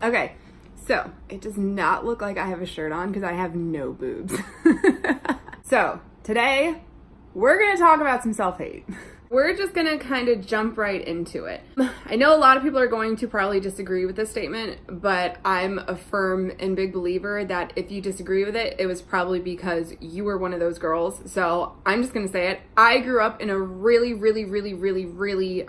Okay, so it does not look like I have a shirt on because I have no boobs. So today we're gonna talk about some self-hate. We're just gonna kind of jump right into it. I know a lot of people are going to probably disagree with this statement, but I'm a firm and big believer that if you disagree with it, it was probably because you were one of those girls. So I'm just gonna say it. I grew up in a really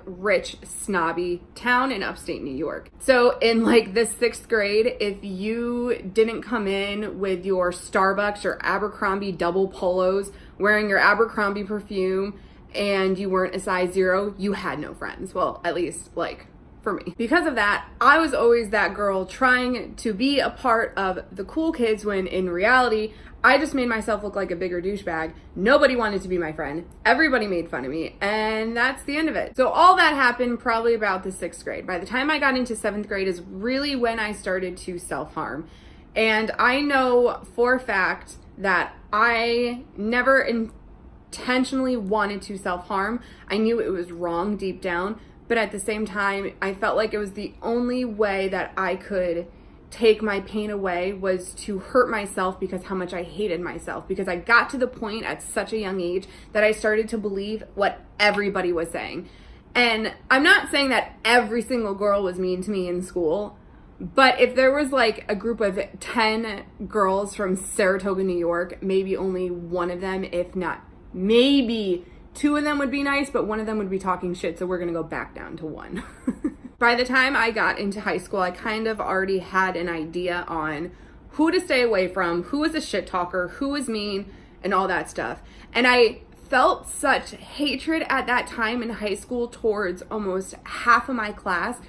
rich, snobby town in upstate New York. So in like the 6th grade, if you didn't come in with your Starbucks or Abercrombie double polos, wearing your Abercrombie perfume, and you weren't a size 0, you had no friends. Well, at least like for me. Because of that, I was always that girl trying to be a part of the cool kids when in reality, I just made myself look like a bigger douchebag. Nobody wanted to be my friend. Everybody made fun of me, and that's the end of it. So all that happened probably about the 6th grade. By the time I got into 7th grade is really when I started to self-harm. And I know for a fact that I never intentionally wanted to self-harm. I knew it was wrong deep down, but at the same time, I felt like it was the only way that I could take my pain away was to hurt myself because how much I hated myself. Because I got to the point at such a young age that I started to believe what everybody was saying. And I'm not saying that every single girl was mean to me in school, but if there was like a group of 10 girls from Saratoga, New York, maybe only one of them, if not maybe 2 of them would be nice, but one of them would be talking shit, so we're gonna go back down to 1. By the time I got into high school, I kind of already had an idea on who to stay away from, who was a shit talker, who was mean, and all that stuff. And I felt such hatred at that time in high school towards almost half of my class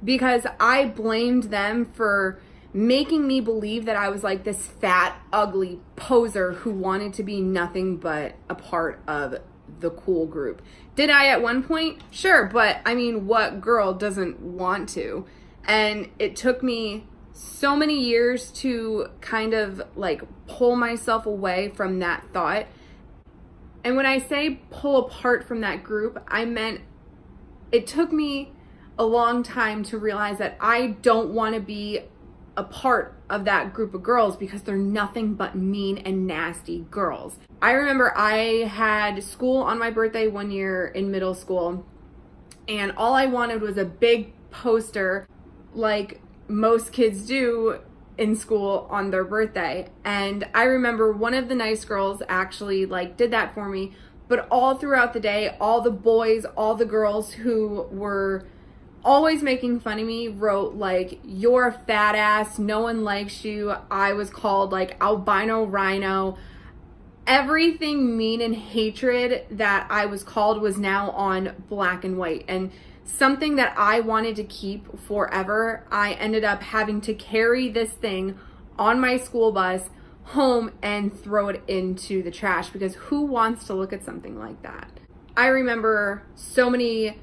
because I blamed them for making me believe that I was like this fat, ugly poser who wanted to be nothing but a part of the cool group. Did I at one point? Sure, but I mean, what girl doesn't want to? And it took me so many years to kind of like pull myself away from that thought. And when I say pull apart from that group, I meant it took me a long time to realize that I don't want to be a part of that group of girls because they're nothing but mean and nasty girls. I remember I had school on my birthday one year in middle school, and all I wanted was a big poster like most kids do in school on their birthday. And I remember one of the nice girls actually like did that for me, but all throughout the day, all the boys, all the girls who were always making fun of me wrote like, "You're a fat ass, no one likes you." I was called like albino rhino. Everything mean and hatred that I was called was now on black and white. And something that I wanted to keep forever, I ended up having to carry this thing on my school bus home and throw it into the trash because who wants to look at something like that? I remember so many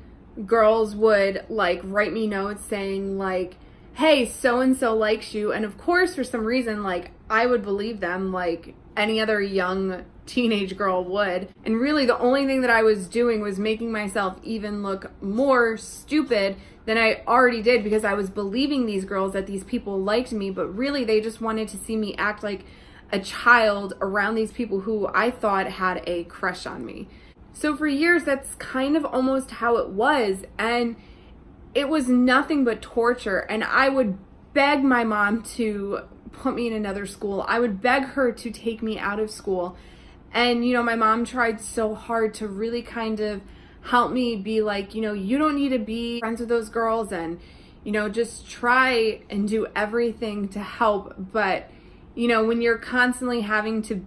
girls would like write me notes saying like, "Hey, so-and-so likes you." And of course, for some reason, like I would believe them like any other young teenage girl would. And really the only thing that I was doing was making myself even look more stupid than I already did because I was believing these girls that these people liked me, but really they just wanted to see me act like a child around these people who I thought had a crush on me. So for years, that's kind of almost how it was. And it was nothing but torture. And I would beg my mom to put me in another school. I would beg her to take me out of school. And, you know, my mom tried so hard to really kind of help me be like, you know, you don't need to be friends with those girls and, you know, just try and do everything to help. But, you know, when you're constantly having to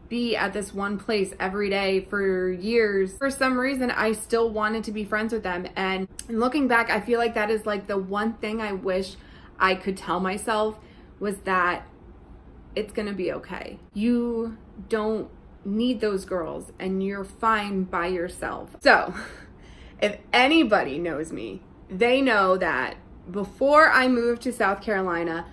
be at this one place every day for years, for some reason I still wanted to be friends with them. And looking back, I feel like that is like the one thing I wish I could tell myself was that it's gonna be okay. You don't need those girls and you're fine by yourself. So if anybody knows me, they know that before I moved to South Carolina,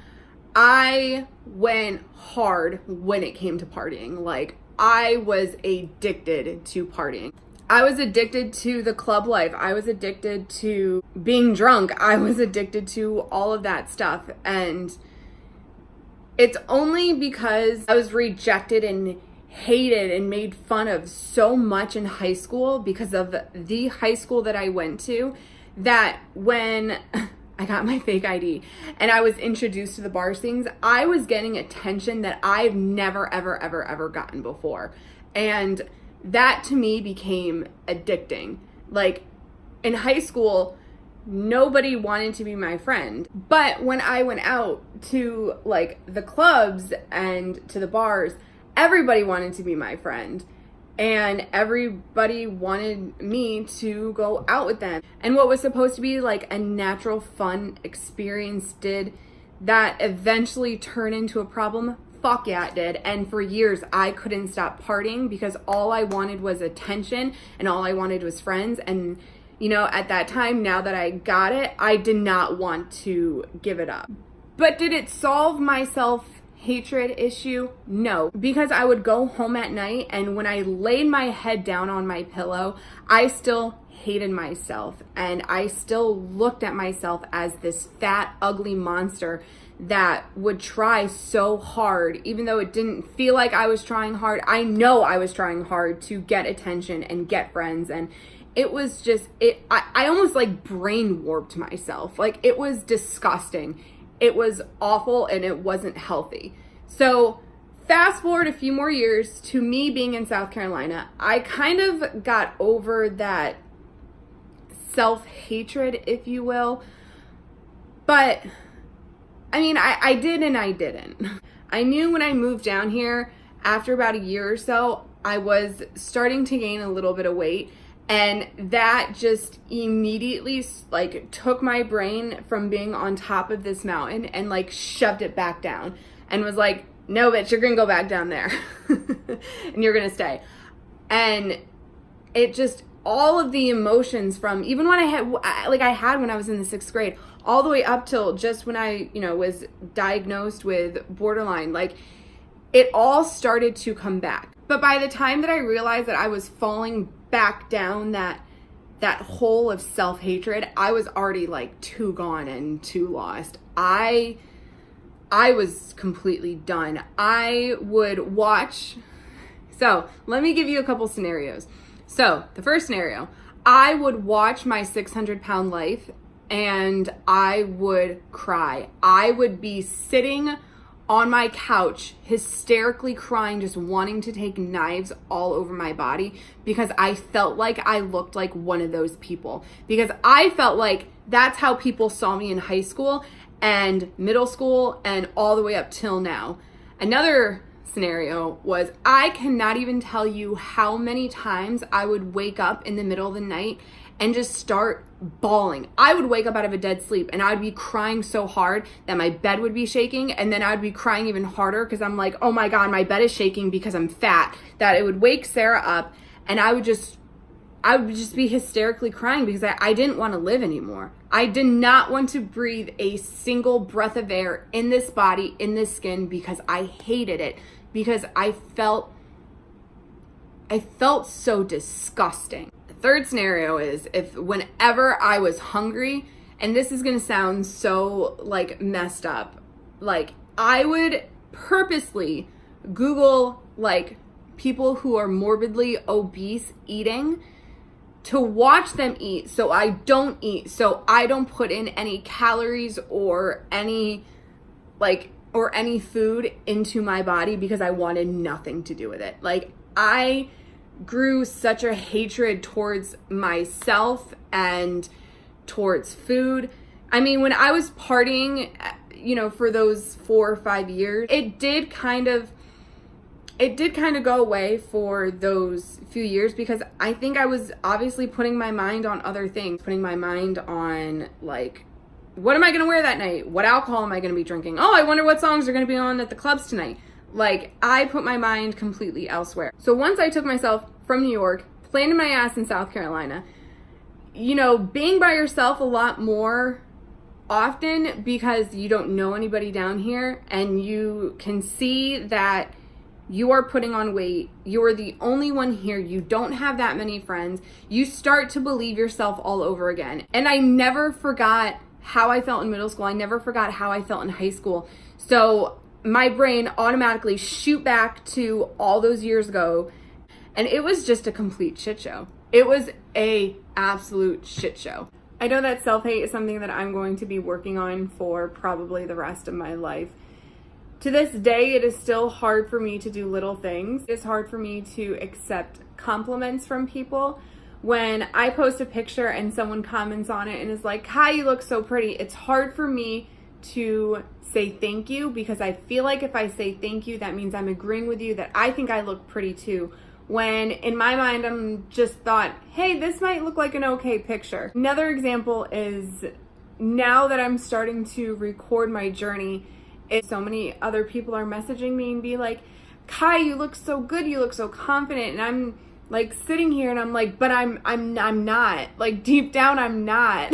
I went hard when it came to partying. Like, I was addicted to partying. I was addicted to the club life. I was addicted to being drunk. I was addicted to all of that stuff. And it's only because I was rejected and hated and made fun of so much in high school because of the high school that I went to, that when I got my fake ID and I was introduced to the bar scenes, I was getting attention that I've never, ever, ever, ever gotten before. And that to me became addicting. Like in high school, nobody wanted to be my friend. But when I went out to like the clubs and to the bars, everybody wanted to be my friend. And everybody wanted me to go out with them. And what was supposed to be like a natural, fun experience did that eventually turn into a problem? Fuck yeah, it did. And for years, I couldn't stop partying because all I wanted was attention and all I wanted was friends. And, you know, at that time, now that I got it, I did not want to give it up. But did it solve my self-hatred issue? No, because I would go home at night and when I laid my head down on my pillow, I still hated myself and I still looked at myself as this fat, ugly monster that would try so hard, even though it didn't feel like I was trying hard. I know I was trying hard to get attention and get friends. And it was just, I almost like brain warped myself. Like it was disgusting. It was awful and it wasn't healthy. So fast forward a few more years to me being in South Carolina, I kind of got over that self-hatred, if you will. But I mean, I did and I didn't. I knew when I moved down here, after about a year or so, I was starting to gain a little bit of weight. And that just immediately like took my brain from being on top of this mountain and like shoved it back down and was like, no, bitch, you're gonna go back down there and you're gonna stay. And it just, all of the emotions from even when I had when I was in the 6th grade, all the way up till just when I, you know, was diagnosed with borderline, like it all started to come back. But by the time that I realized that I was falling back down that hole of self-hatred, I was already like too gone and too lost. I was completely done. I would watch. So let me give you a couple scenarios. So the first scenario, I would watch my 600-pound life and I would cry. I would be sitting on my couch, hysterically crying, just wanting to take knives all over my body because I felt like I looked like one of those people. Because I felt like that's how people saw me in high school and middle school and all the way up till now. Another scenario was, I cannot even tell you how many times I would wake up in the middle of the night and just start bawling. I would wake up out of a dead sleep and I would be crying so hard that my bed would be shaking, and then I would be crying even harder because I'm like, oh my God, my bed is shaking because I'm fat, that it would wake Sarah up and I would just be hysterically crying because I didn't want to live anymore. I did not want to breathe a single breath of air in this body, in this skin, because I hated it, because I felt so disgusting. Third scenario is if whenever I was hungry, and this is gonna sound so like messed up, like I would purposely Google like people who are morbidly obese eating to watch them eat so I don't eat, so I don't put in any calories or any food into my body because I wanted nothing to do with it. Like I grew such a hatred towards myself and towards food. I mean, when I was partying, you know, for those 4 or 5 years, it did kind of go away for those few years because I think I was obviously putting my mind on other things, putting my mind on like, what am I going to wear that night? What alcohol am I going to be drinking? Oh, I wonder what songs are going to be on at the clubs tonight. Like, I put my mind completely elsewhere. So once I took myself from New York, planted my ass in South Carolina, you know, being by yourself a lot more often because you don't know anybody down here and you can see that you are putting on weight, you are the only one here, you don't have that many friends, you start to believe yourself all over again. And I never forgot how I felt in middle school. I never forgot how I felt in high school. So my brain automatically shoot back to all those years ago, and it was just a complete shit show. It was a absolute shit show. I know that self-hate is something that I'm going to be working on for probably the rest of my life. To this day, it is still hard for me to do little things. It's hard for me to accept compliments from people. When I post a picture and someone comments on it and is like, "Hi, you look so pretty," it's hard for me to say thank you, because I feel like if I say thank you, that means I'm agreeing with you that I think I look pretty too. When in my mind, I'm just thought, hey, this might look like an okay picture. Another example is now that I'm starting to record my journey, so many other people are messaging me and be like, "Kai, you look so good, you look so confident," and I'm like sitting here and I'm like, but I'm not. Like deep down, I'm not.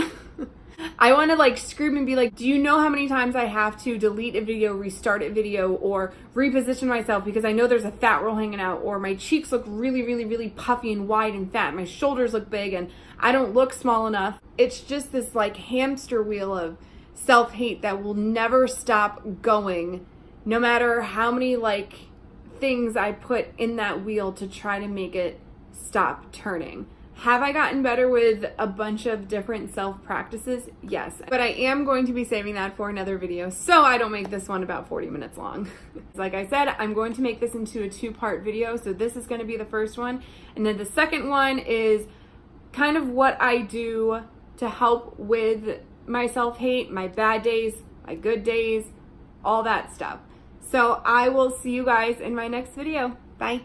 I want to like scream and be like, do you know how many times I have to delete a video, restart a video, or reposition myself because I know there's a fat roll hanging out, or my cheeks look really, really, really puffy and wide and fat, my shoulders look big and I don't look small enough. It's just this like hamster wheel of self-hate that will never stop going, no matter how many like things I put in that wheel to try to make it stop turning. Have I gotten better with a bunch of different self-practices? Yes, but I am going to be saving that for another video so I don't make this one about 40 minutes long. Like I said, I'm going to make this into a 2-part video, so this is going to be the first one, and then the second one is kind of what I do to help with my self-hate, my bad days, my good days, all that stuff. So I will see you guys in my next video. Bye.